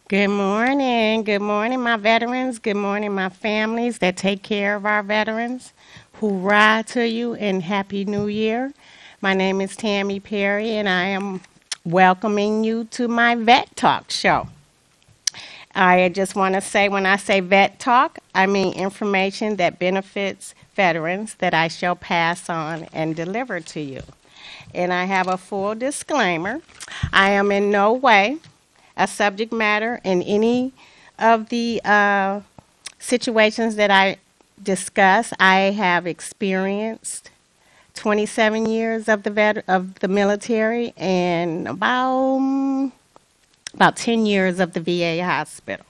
Good morning. Good morning, my veterans. Good morning, my families that take care of our veterans. Hoorah to you and Happy New Year. My name is Tammy Perry, and I am welcoming you to my Vet Talk show. I just want to say when I say Vet Talk, I mean information that benefits veterans that I shall pass on and deliver to you. And I have a full disclaimer. I am in no way a subject matter in any of the situations that I discuss. I have experienced 27 years of the military and about 10 years of the VA hospital.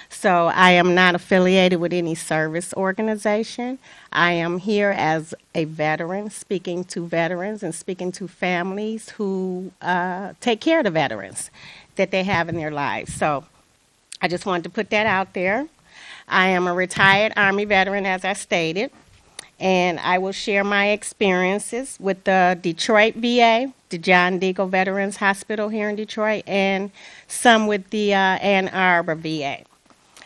So I am not affiliated with any service organization. I am here as a veteran, speaking to veterans and speaking to families who take care of the veterans that they have in their lives. So I just wanted to put that out there. I am a retired Army veteran, as I stated, and I will share my experiences with the Detroit VA, the John Deagle Veterans Hospital here in Detroit, and some with the Ann Arbor VA.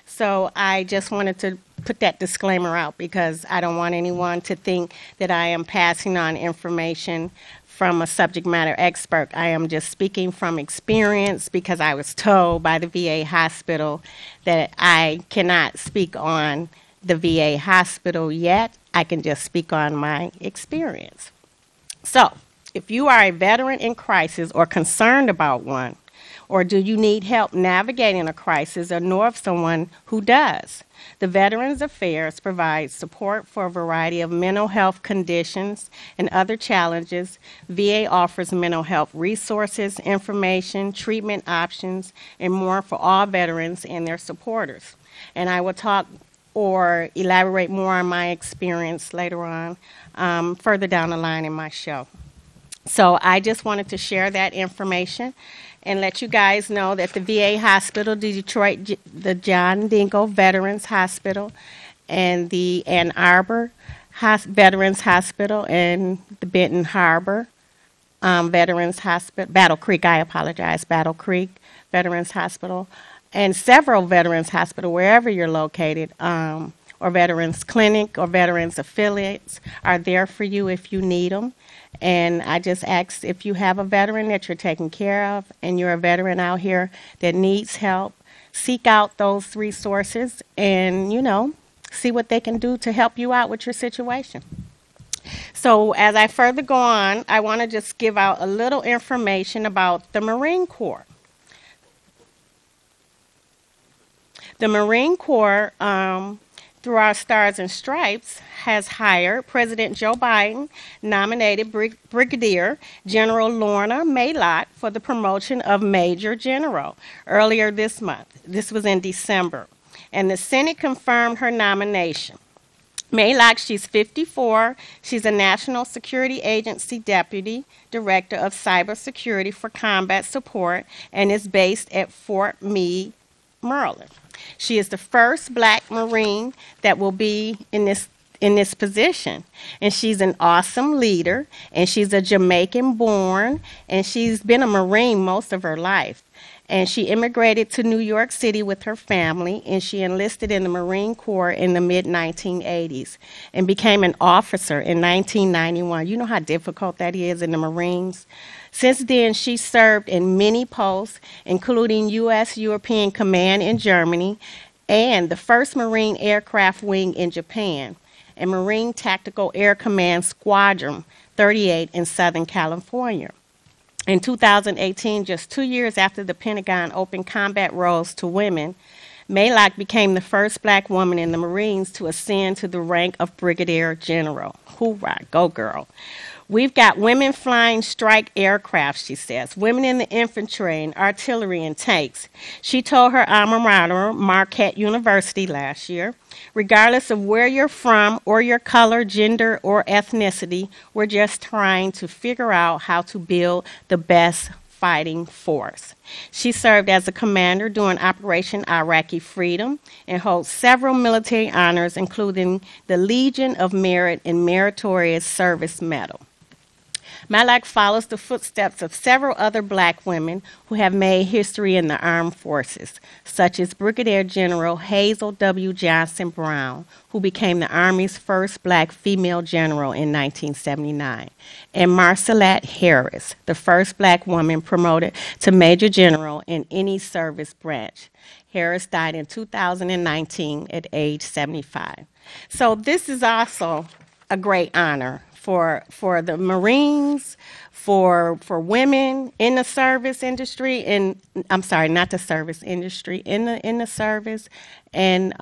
So I just wanted to put that disclaimer out because I don't want anyone to think that I am passing on information from a subject matter expert. I am just speaking from experience because I was told by the VA hospital that I cannot speak on the VA hospital yet. I can just speak on my experience. So, if you are a veteran in crisis or concerned about one, or do you need help navigating a crisis or know of someone who does? The Veterans Affairs provides support for a variety of mental health conditions and other challenges. VA offers mental health resources, information, treatment options, and more for all veterans and their supporters. And I will talk or elaborate more on my experience later on, further down the line in my show. So I just wanted to share that information and let you guys know that the VA hospital, the Detroit, the John Deagle Veterans Hospital, and the Ann Arbor Veterans Hospital, and the Benton Harbor Veterans Hospital, Battle Creek, I apologize, Battle Creek Veterans Hospital, and several Veterans Hospital, wherever you're located, or Veterans Clinic or Veterans Affiliates are there for you if you need them. And I just ask if you have a veteran that you're taking care of and you're a veteran out here that needs help, seek out those resources and, see what they can do to help you out with your situation. So as I further go on, I want to just give out a little information about the Marine Corps. The Marine Corps, through our Stars and Stripes, has hired President Joe Biden nominated Brigadier General Lorna Maylock for the promotion of Major General earlier this month. This was in December. And the Senate confirmed her nomination. Maylock, she's 54. She's a National Security Agency Deputy Director of Cybersecurity for Combat Support and is based at Fort Meade, Maryland. She is the first black Marine that will be in this position. And she's an awesome leader, and she's a Jamaican born, and she's been a Marine most of her life. And she immigrated to New York City with her family, and she enlisted in the Marine Corps in the mid-1980s and became an officer in 1991. You know how difficult that is in the Marines? Since then, she served in many posts, including U.S. European Command in Germany and the 1st Marine Aircraft Wing in Japan and Marine Tactical Air Command Squadron 38 in Southern California. In 2018, just 2 years after the Pentagon opened combat roles to women, Maylock became the first black woman in the Marines to ascend to the rank of Brigadier General. Hoorah, go girl. We've got women flying strike aircraft, she says, women in the infantry and artillery and tanks. She told her alma mater, Marquette University, last year, regardless of where you're from or your color, gender, or ethnicity, we're just trying to figure out how to build the best fighting force. She served as a commander during Operation Iraqi Freedom and holds several military honors, including the Legion of Merit and Meritorious Service Medal. MALAC follows the footsteps of several other black women who have made history in the armed forces, such as Brigadier General Hazel W. Johnson Brown, who became the Army's first black female general in 1979, and Marcelette Harris, the first black woman promoted to Major General in any service branch. Harris died in 2019 at age 75. So this is also a great honor for the Marines, for women in the service industry, and I'm sorry, not the service industry, in the service, and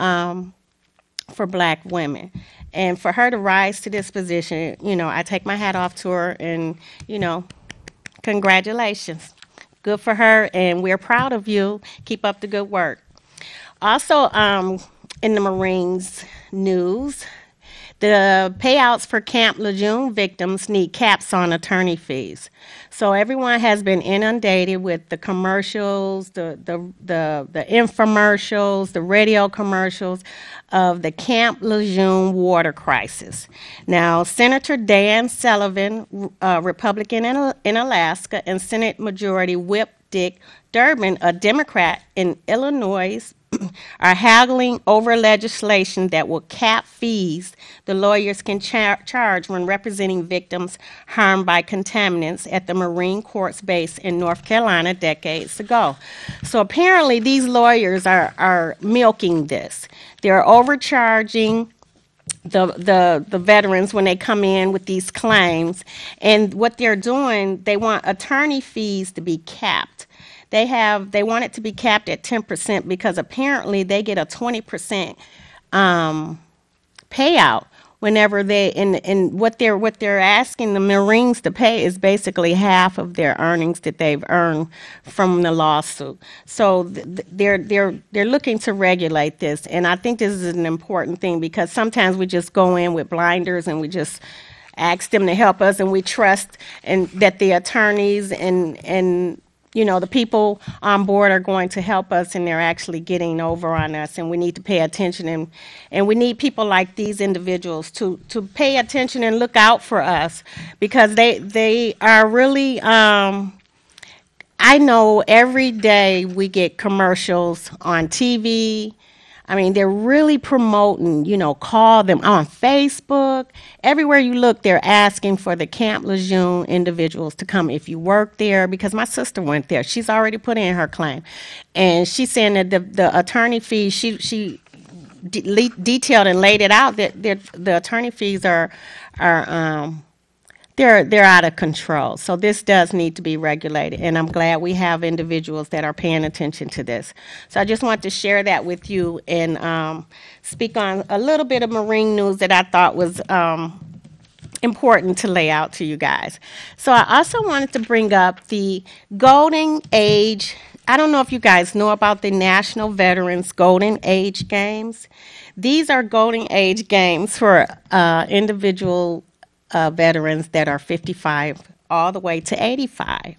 for black women. And for her to rise to this position, I take my hat off to her, and, congratulations. Good for her, and we're proud of you. Keep up the good work. Also, in the Marines news, the payouts for Camp Lejeune victims need caps on attorney fees. So everyone has been inundated with the commercials, the infomercials, the radio commercials of the Camp Lejeune water crisis. Now, Senator Dan Sullivan, Republican in Alaska, and Senate Majority Whip Dick Durbin, a Democrat in Illinois, are haggling over legislation that will cap fees the lawyers can charge when representing victims harmed by contaminants at the Marine Corps base in North Carolina decades ago. So apparently these lawyers are milking this. They're overcharging the veterans when they come in with these claims, and what they're doing, they want attorney fees to be capped. They want it to be capped at 10% because apparently they get a 20% payout whenever they and what they're asking the Marines to pay is basically half of their earnings that they've earned from the lawsuit. So they're looking to regulate this, and I think this is an important thing because sometimes we just go in with blinders and we just ask them to help us, and we trust and that the attorneys and the people on board are going to help us, and they're actually getting over on us, and we need to pay attention, and we need people like these individuals to pay attention and look out for us because they are really, I know every day we get commercials on TV. I mean, they're really promoting, call them on Facebook. Everywhere you look, they're asking for the Camp Lejeune individuals to come if you work there, because my sister went there. She's already put in her claim. And she's saying that the attorney fees, she detailed and laid it out, that the attorney fees are they're out of control. So this does need to be regulated, and I'm glad we have individuals that are paying attention to this. So I just want to share that with you and speak on a little bit of Marine news that I thought was important to lay out to you guys. So I also wanted to bring up the Golden Age. I don't know if you guys know about the National Veterans Golden Age Games. These are Golden Age Games for individual veterans that are 55 all the way to 85,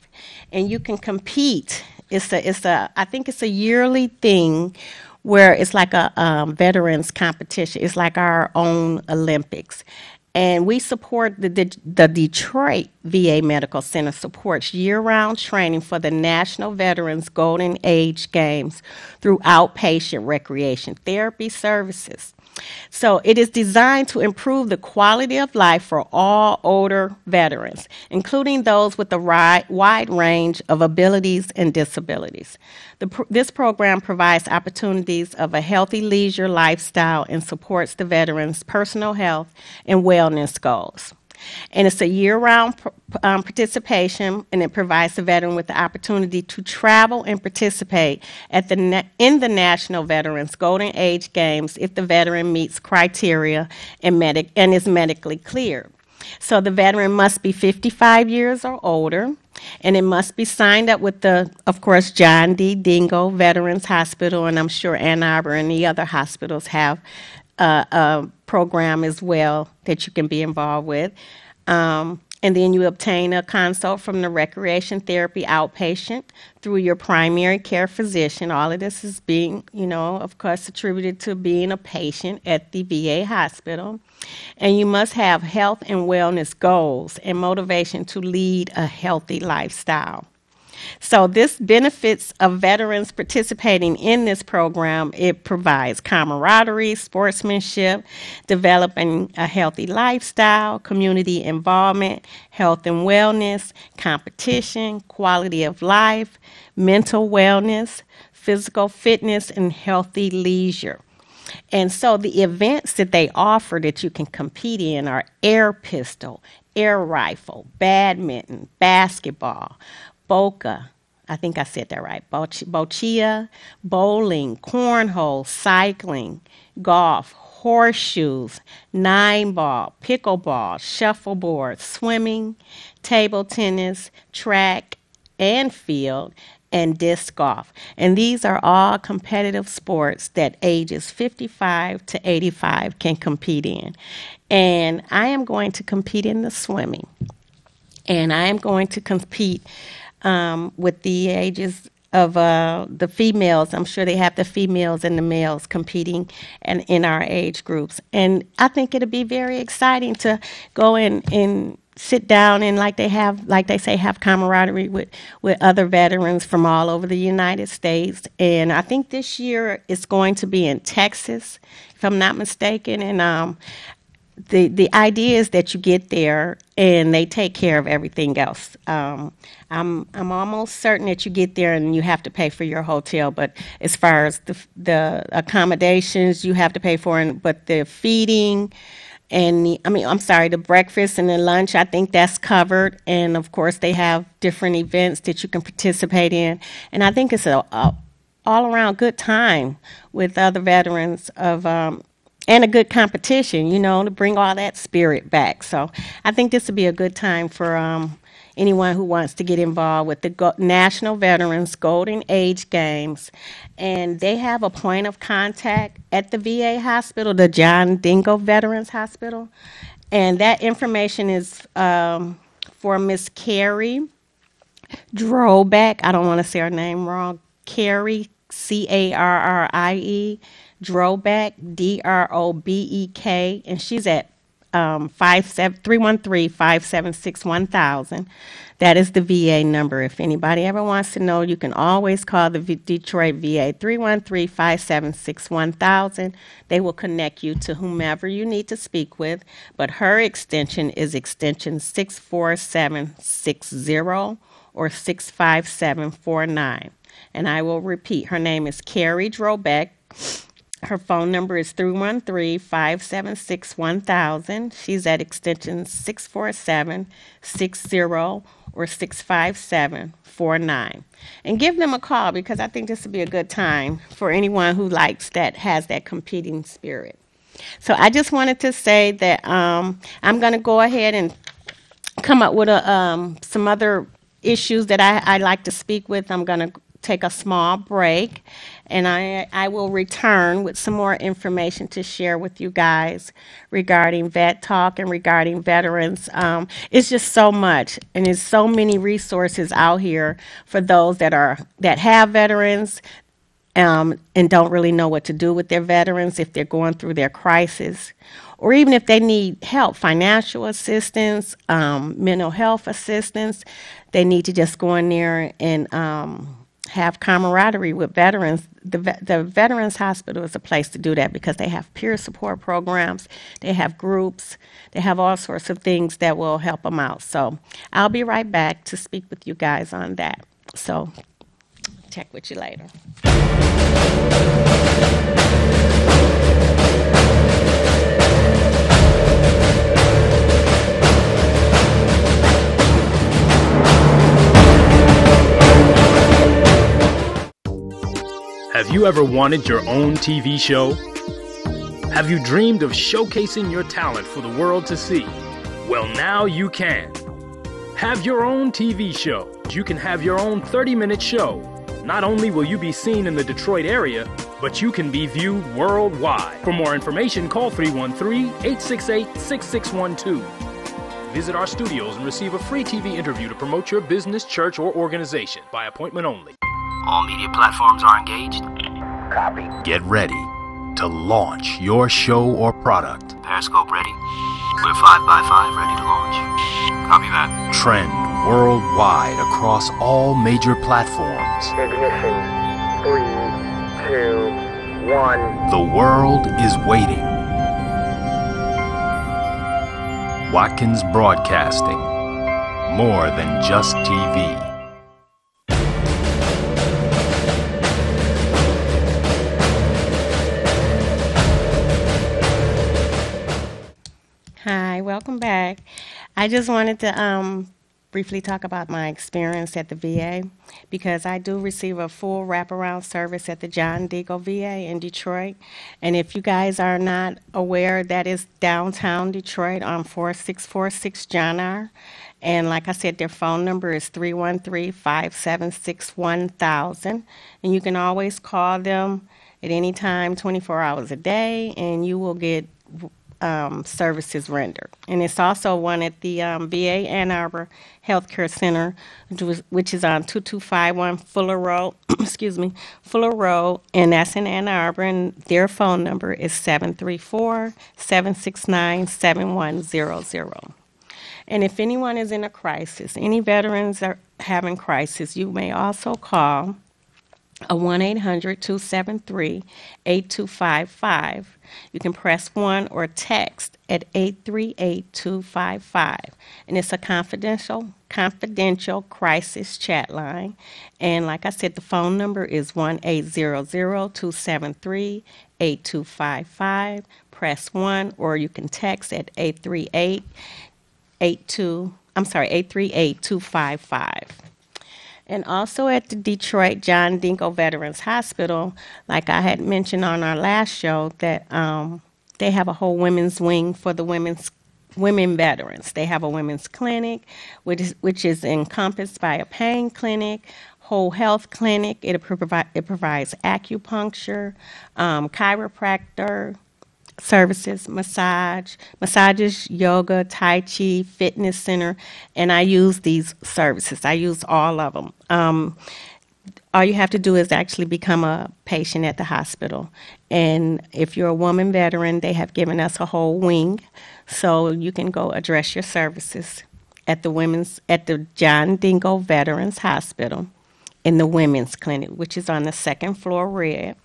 and you can compete. I think it's a yearly thing where it's like a veterans competition. It's like our own Olympics. And we support the Detroit VA Medical Center supports year-round training for the National Veterans Golden Age Games through outpatient recreation therapy services. So it is designed to improve the quality of life for all older veterans, including those with a wide range of abilities and disabilities. This program provides opportunities of a healthy leisure lifestyle and supports the veterans' personal health and wellness goals. And it's a year-round participation, and it provides the veteran with the opportunity to travel and participate in the National Veterans Golden Age Games if the veteran meets criteria and is medically cleared. So the veteran must be 55 years or older, and it must be signed up with of course, John D. Dingo Veterans Hospital, and I'm sure Ann Arbor and the other hospitals have a program as well that you can be involved with. And then you obtain a consult from the recreation therapy outpatient through your primary care physician. All of this is being, of course, attributed to being a patient at the VA hospital. And you must have health and wellness goals and motivation to lead a healthy lifestyle. So this benefits of veterans participating in this program. It provides camaraderie, sportsmanship, developing a healthy lifestyle, community involvement, health and wellness, competition, quality of life, mental wellness, physical fitness, and healthy leisure. And so the events that they offer that you can compete in are air pistol, air rifle, badminton, basketball, Boca, I think I said that right, boccia, bowling, cornhole, cycling, golf, horseshoes, 9-ball, pickleball, shuffleboard, swimming, table tennis, track and field, and disc golf. And these are all competitive sports that ages 55 to 85 can compete in. And I am going to compete in the swimming. And I am going to compete with the ages of the females. I'm sure they have the females and the males competing in our age groups. And I think it'll be very exciting to go in and sit down and like they say, have camaraderie with other veterans from all over the United States. And I think this year it's going to be in Texas, if I'm not mistaken. And the idea is that you get there and they take care of everything else. I'm almost certain that you get there and you have to pay for your hotel, but as far as the accommodations you have to pay for, but the feeding and the breakfast and the lunch, I think that's covered. And of course they have different events that you can participate in. And I think it's a all around good time with other veterans of and a good competition, to bring all that spirit back. So I think this would be a good time for anyone who wants to get involved with the National Veterans Golden Age Games. And they have a point of contact at the VA hospital, the John Dingo Veterans Hospital. And that information is for Miss Carrie Drobeck. I don't want to say her name wrong. Carrie, Carrie, Drobeck, Drobek, and she's at 313-576-1000. That is the VA number. If anybody ever wants to know, you can always call the Detroit VA, 313-576-1000. They will connect you to whomever you need to speak with, but her extension is extension 64760 or 65749. And I will repeat, her name is Carrie Drobeck. Her phone number is 313-576-1000. She's at extension 64760 or 65749. And give them a call because I think this would be a good time for anyone who has that competing spirit. So I just wanted to say that I'm going to go ahead and come up with some other issues that I like to speak with. I'm going to take a small break, and I will return with some more information to share with you guys regarding Vet Talk and regarding veterans. It's just so much, and there's so many resources out here for those that have veterans and don't really know what to do with their veterans if they're going through their crisis, or even if they need help, financial assistance, mental health assistance. They need to just go in there and have camaraderie with veterans. The Veterans Hospital is a place to do that because they have peer support programs, they have groups, they have all sorts of things that will help them out. So I'll be right back to speak with you guys on that. So check with you later. Have you ever wanted your own TV show? Have you dreamed of showcasing your talent for the world to see? Well, now you can. Have your own TV show. You can have your own 30-minute show. Not only will you be seen in the Detroit area, but you can be viewed worldwide. For more information, call 313-868-6612. visit our studios and receive a free TV interview to promote your business, church, or organization by appointment only. All media platforms are engaged. Copy. Get ready to launch your show or product. Periscope ready. We're 5x5 ready to launch. Copy that. Trend worldwide across all major platforms. Ignition. 3, 2, 1. The world is waiting. Watkins Broadcasting. More than just TV. Hi, welcome back. I just wanted to briefly talk about my experience at the VA because I do receive a full wraparound service at the John Deagle VA in Detroit. And if you guys are not aware, that is downtown Detroit on 4646 John R. And like I said, their phone number is 313-576-1000. And you can always call them at any time, 24 hours a day, and you will get services rendered. And it's also one at the VA Ann Arbor Healthcare Center, which is on 2251 Fuller Road, Fuller Road, and that's in Ann Arbor, and their phone number is 734-769-7100. And if anyone is in a crisis, any veterans are having crisis, you may also call a 1-800-273-8255. You can press 1 or text at 838-255. And it's a confidential crisis chat line. And like I said, the phone number is 1-800-273-8255. Press 1, or you can text at 838-255. And also at the Detroit John Deagle Veterans Hospital, like I had mentioned on our last show, that they have a whole women's wing for the women veterans. They have a women's clinic, which is encompassed by a pain clinic, whole health clinic. It provides acupuncture, chiropractor services, massages, yoga, tai chi, fitness center, and I use these services. I use all of them. All you have to do is actually become a patient at the hospital. And if you're a woman veteran, they have given us a whole wing, so you can go address your services at the John Deagle Veterans Hospital in the women's clinic, which is on the second floor red.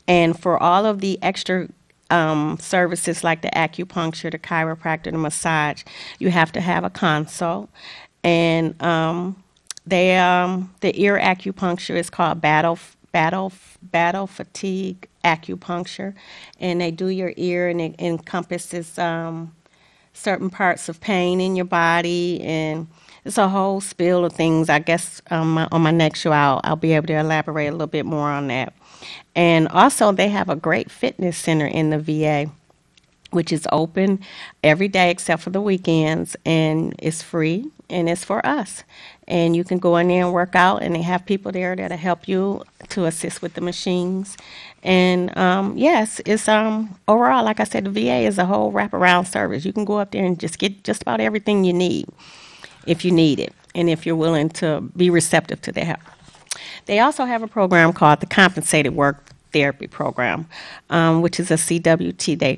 And for all of the extra services like the acupuncture, the chiropractor, the massage, you have to have a consult. And the ear acupuncture is called battle fatigue acupuncture, and they do your ear, and it encompasses certain parts of pain in your body, and it's a whole spiel of things. I guess on my next show I'll be able to elaborate a little bit more on that. And also they have a great fitness center in the VA, which is open every day except for the weekends, and it's free, and it's for us. And you can go in there and work out, and they have people there that'll help you to assist with the machines. And yes, it's overall, like I said, the VA is a whole wraparound service. You can go up there and just get just about everything you need if you need it, and if you're willing to be receptive to their help. They also have a program called the Compensated Work Therapy Program, which is a CWT. The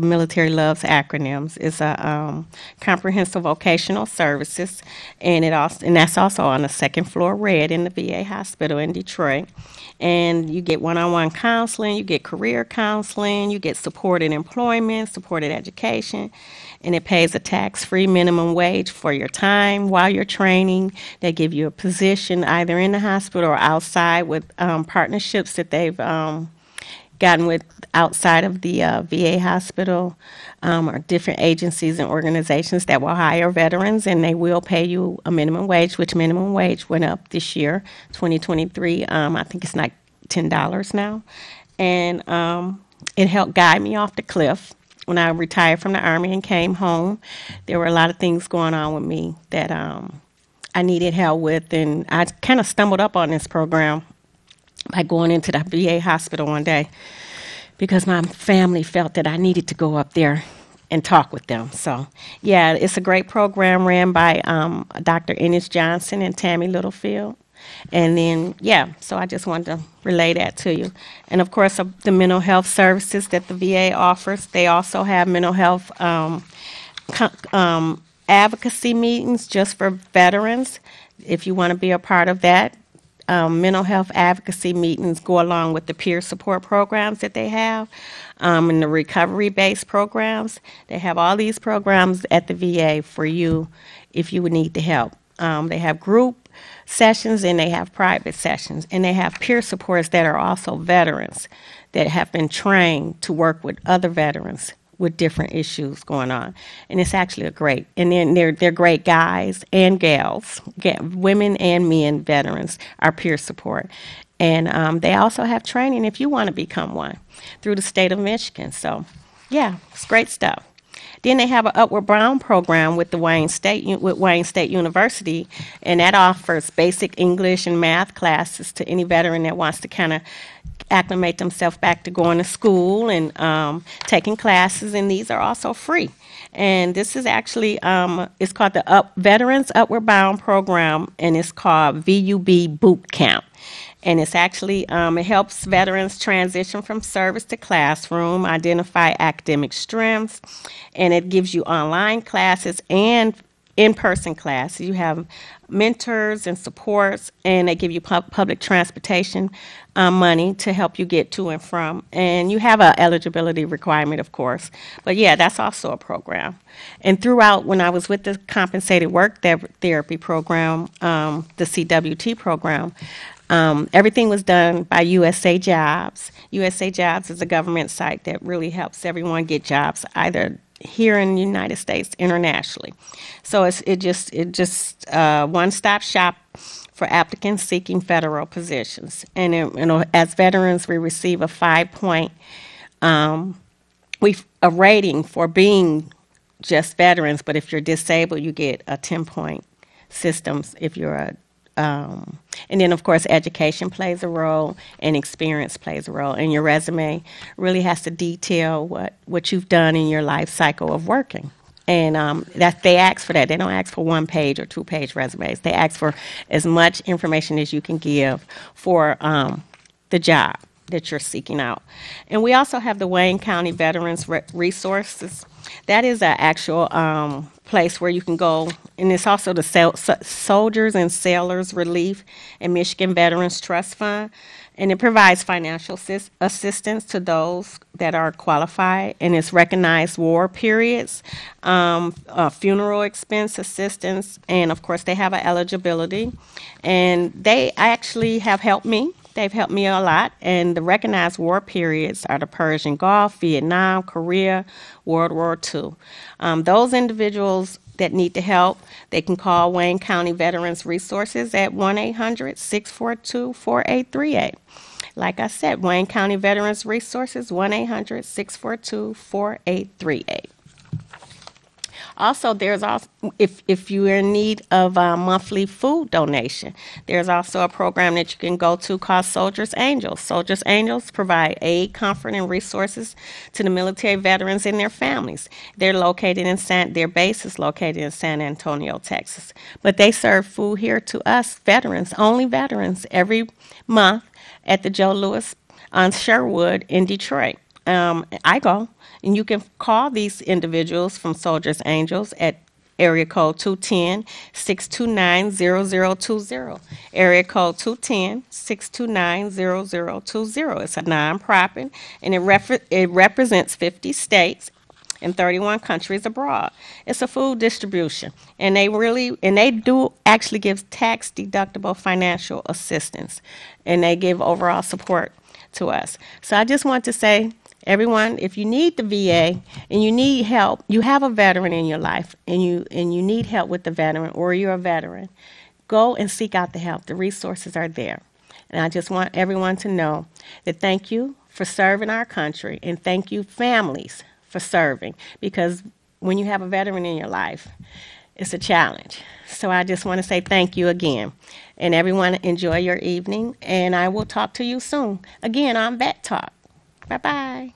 military loves acronyms. It's a comprehensive vocational services, and that's also on the second floor red in the VA hospital in Detroit. And you get one-on-one counseling, you get career counseling, you get supported employment, supported education, and it pays a tax-free minimum wage for your time while you're training. They give you a position either in the hospital or outside with partnerships that they've gotten with outside of the VA hospital, or different agencies and organizations that will hire veterans, and they will pay you a minimum wage, which minimum wage went up this year, 2023. I think it's like $10 now. And it helped guide me off the cliff. When I retired from the Army and came home, there were a lot of things going on with me that I needed help with, and I kind of stumbled up on this program by going into the VA hospital one day because my family felt that I needed to go up there and talk with them. So, yeah, it's a great program ran by Dr. Ennis Johnson and Tammy Littlefield. And then, yeah, so I just wanted to relay that to you. And of course, the mental health services that the VA offers, they also have mental health advocacy meetings just for veterans. If you want to be a part of that, mental health advocacy meetings go along with the peer support programs that they have and the recovery-based programs. They have all these programs at the VA for you if you would need the help. They have group sessions and they have private sessions, and they have peer supports that are also veterans that have been trained to work with other veterans with different issues going on. And it's actually a great, and then they're great guys and gals, women and men veterans are peer support. And they also have training if you want to become one through the state of Michigan. So, yeah, it's great stuff. Then they have an Upward Bound program with Wayne State University, and that offers basic English and math classes to any veteran that wants to kind of acclimate themselves back to going to school and taking classes, and these are also free. And this is actually, it's called the Veterans Upward Bound Program, and it's called VUB Boot Camp. And it's actually, it helps veterans transition from service to classroom, identify academic strengths, and it gives you online classes and in-person classes. You have mentors and supports, and they give you public transportation money to help you get to and from. And you have an eligibility requirement, of course. But yeah, that's also a program. And throughout, when I was with the compensated work therapy program, the CWT program, everything was done by USA Jobs. USA Jobs is a government site that really helps everyone get jobs, either here in the United States, internationally. So it just one-stop shop for applicants seeking federal positions. And as veterans, we receive a 5-point a rating for being just veterans. But if you're disabled, you get a 10-point system if you're a and then, of course, education plays a role and experience plays a role. And your resume really has to detail what you've done in your life cycle of working. And that they ask for that. They don't ask for 1-page or 2-page resumes. They ask for as much information as you can give for the job that you're seeking out. And we also have the Wayne County Veterans Resources. That is an actual place where you can go, and it's also the Soldiers and Sailors Relief and Michigan Veterans Trust Fund, and it provides financial assistance to those that are qualified, and it's recognized war periods, funeral expense assistance, and of course they have an eligibility, and they actually have helped me. They've helped me a lot, and the recognized war periods are the Persian Gulf, Vietnam, Korea, World War II. Those individuals that need the help, they can call Wayne County Veterans Resources at 1-800-642-4838. Like I said, Wayne County Veterans Resources, 1-800-642-4838. Also, if you're in need of a monthly food donation, there's also a program that you can go to called Soldiers Angels. Soldiers Angels provide aid, comfort, and resources to the military veterans and their families. Their base is located in San Antonio, Texas. But they serve food here to us veterans, only veterans, every month at the Joe Louis on Sherwood in Detroit. I go. And you can call these individuals from Soldiers Angels at area code 210-629-0020. Area code 210-629-0020. It's a nonprofit, and it represents 50 states and 31 countries abroad. It's a food distribution, and they do actually give tax-deductible financial assistance, and they give overall support to us. So I just want to say, everyone, if you need the VA and you need help, you have a veteran in your life and you need help with the veteran, or you're a veteran, go and seek out the help. The resources are there. And I just want everyone to know that thank you for serving our country, and thank you families for serving, because when you have a veteran in your life, it's a challenge. So I just want to say thank you again. And everyone, enjoy your evening, and I will talk to you soon. Again, on Vet Talk. Bye-bye.